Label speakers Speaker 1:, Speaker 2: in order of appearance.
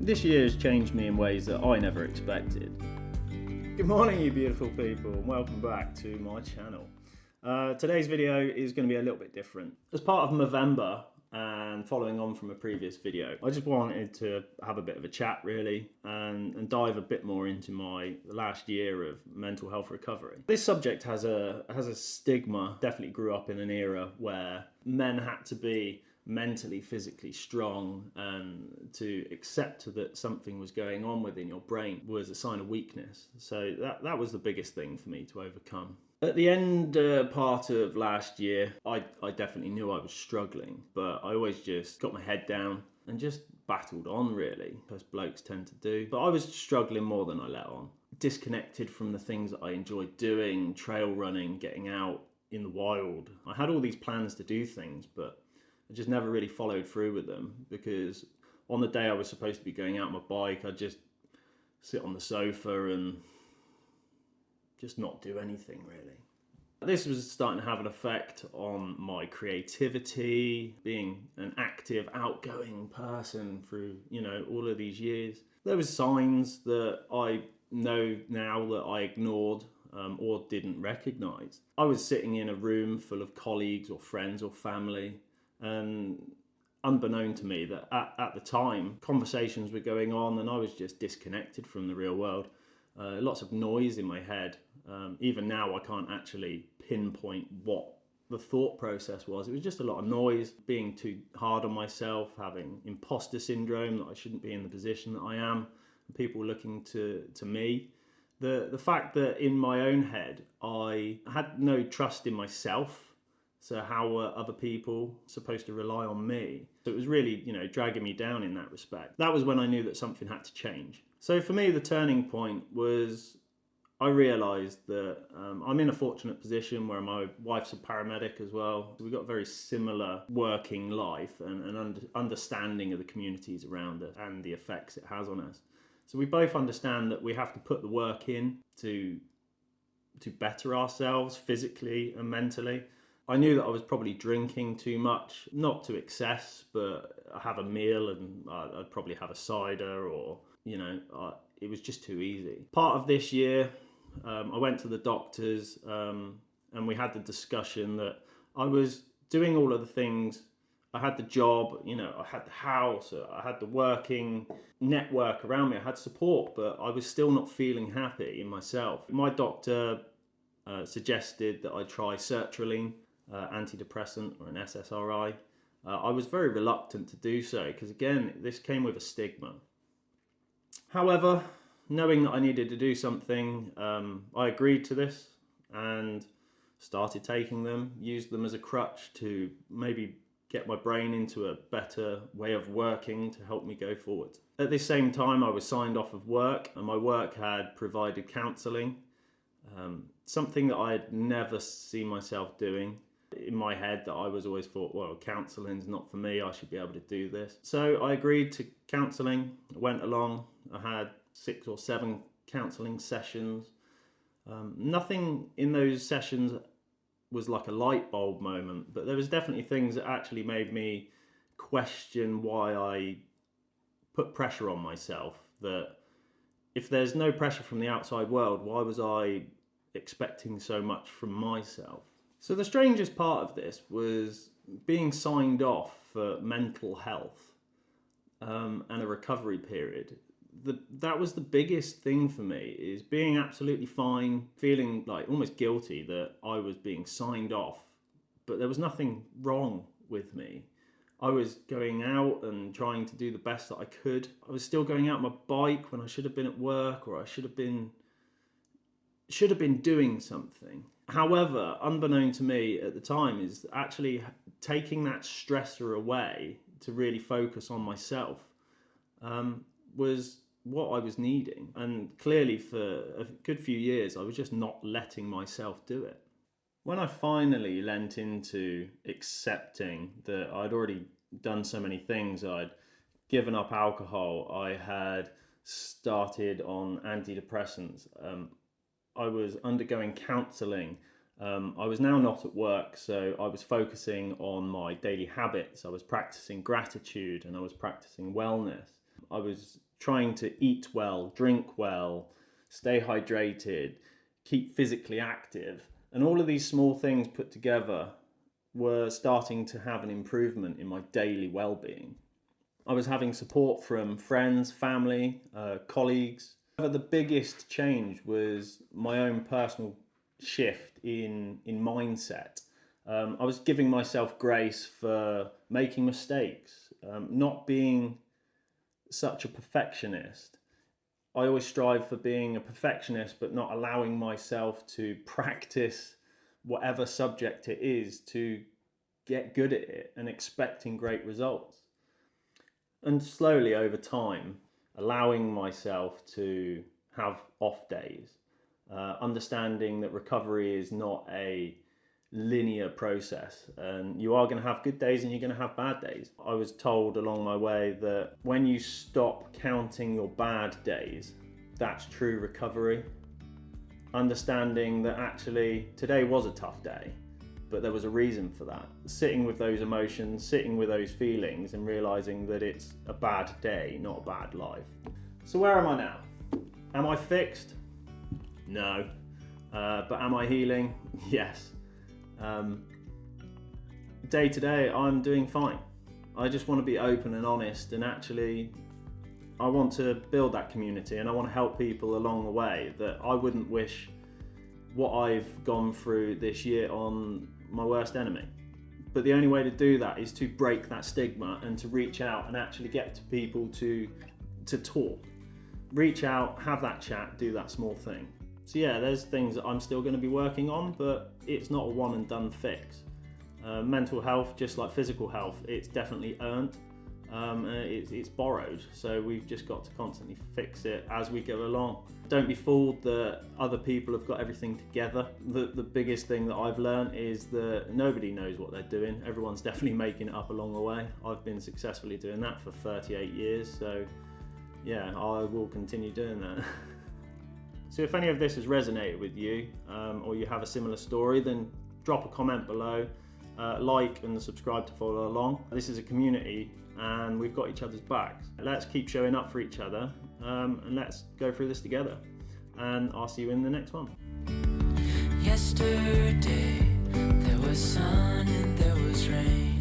Speaker 1: This year has changed me in ways that I never expected. Good morning, you beautiful people, and welcome back to my channel. Today's video is going to be a little bit different. As part of November, and following on from a previous video, I just wanted to have a bit of a chat really and dive a bit more into my last year of mental health recovery. This subject has a stigma. Definitely grew up in an era where men had to be mentally, physically strong, and to accept that something was going on within your brain was a sign of weakness. So that was the biggest thing for me to overcome. At the end part of last year, I definitely knew I was struggling, but I always just got my head down and just battled on really, as blokes tend to do. But I was struggling more than I let on. Disconnected from the things that I enjoyed doing, trail running, getting out in the wild. I had all these plans to do things, but I just never really followed through with them, because on the day I was supposed to be going out on my bike, I'd just sit on the sofa and just not do anything really. This was starting to have an effect on my creativity, being an active, outgoing person through, all of these years. There was signs that I know now that I ignored or didn't recognise. I was sitting in a room full of colleagues or friends or family, and unbeknown to me that at the time, conversations were going on and I was just disconnected from the real world. Lots of noise in my head. Even now I can't actually pinpoint what the thought process was. It was just a lot of noise, being too hard on myself, having imposter syndrome that I shouldn't be in the position that I am, and people looking to me. The fact that in my own head I had no trust in myself. So how were other people supposed to rely on me? So it was really, dragging me down in that respect. That was when I knew that something had to change. So for me, the turning point was I realised that I'm in a fortunate position where my wife's a paramedic as well. We've got a very similar working life and an understanding of the communities around us and the effects it has on us. So we both understand that we have to put the work in to better ourselves physically and mentally. I knew that I was probably drinking too much, not to excess, but I have a meal and I'd probably have a cider or, it was just too easy. Part of this year, I went to the doctors and we had the discussion that I was doing all of the things. I had the job, I had the house, I had the working network around me, I had support, but I was still not feeling happy in myself. My doctor suggested that I try sertraline, antidepressant or an SSRI. I was very reluctant to do so because, again, this came with a stigma. However, knowing that I needed to do something, I agreed to this and started taking them, used them as a crutch to maybe get my brain into a better way of working to help me go forward. At the same time, I was signed off of work, and my work had provided counselling, something that I had never seen myself doing. In my head, that I was always thought, well, counselling's not for me, I should be able to do this. So I agreed to counselling, went along, I had 6 or 7 counselling sessions. Nothing in those sessions was like a light bulb moment, but there was definitely things that actually made me question why I put pressure on myself, that if there's no pressure from the outside world, why was I expecting so much from myself? So the strangest part of this was being signed off for mental health and a recovery period. That was the biggest thing for me, is being absolutely fine, feeling like almost guilty that I was being signed off, but there was nothing wrong with me. I was going out and trying to do the best that I could. I was still going out on my bike when I should have been at work, or I should have been doing something. However, unbeknown to me at the time, is actually taking that stressor away to really focus on myself was what I was needing. And clearly for a good few years, I was just not letting myself do it. When I finally lent into accepting that I'd already done so many things, I'd given up alcohol, I had started on antidepressants, I was undergoing counselling. I was now not at work, so I was focusing on my daily habits. I was practicing gratitude and I was practicing wellness. I was trying to eat well, drink well, stay hydrated, keep physically active. And all of these small things put together were starting to have an improvement in my daily well-being. I was having support from friends, family, colleagues. But the biggest change was my own personal shift in mindset. I was giving myself grace for making mistakes, not being such a perfectionist. I always strive for being a perfectionist, but not allowing myself to practice whatever subject it is to get good at it and expecting great results. And slowly over time, allowing myself to have off days, understanding that recovery is not a linear process, and you are going to have good days and you're going to have bad days. I was told along my way that when you stop counting your bad days, that's true recovery. Understanding that actually today was a tough day, but there was a reason for that. Sitting with those emotions, sitting with those feelings, and realizing that it's a bad day, not a bad life. So where am I now? Am I fixed? No. But am I healing? Yes. Day to day, I'm doing fine. I just want to be open and honest, and actually I want to build that community, and I want to help people along the way, that I wouldn't wish what I've gone through this year on my worst enemy. But the only way to do that is to break that stigma and to reach out and actually get to people to talk. Reach out, have that chat, do that small thing. So yeah, there's things that I'm still going to be working on, but it's not a one and done fix. Mental health, just like physical health, it's definitely earned. It's borrowed, so we've just got to constantly fix it as we go along. Don't be fooled that other people have got everything together. The biggest thing that I've learned is that nobody knows what they're doing. Everyone's definitely making it up along the way. I've been successfully doing that for 38 years, so yeah, I will continue doing that. So if any of this has resonated with you, or you have a similar story, then drop a comment below, like and subscribe to follow along. This is a community and we've got each other's backs. Let's keep showing up for each other, and let's go through this together. And I'll see you in the next one.
Speaker 2: Yesterday there was sun and there was rain.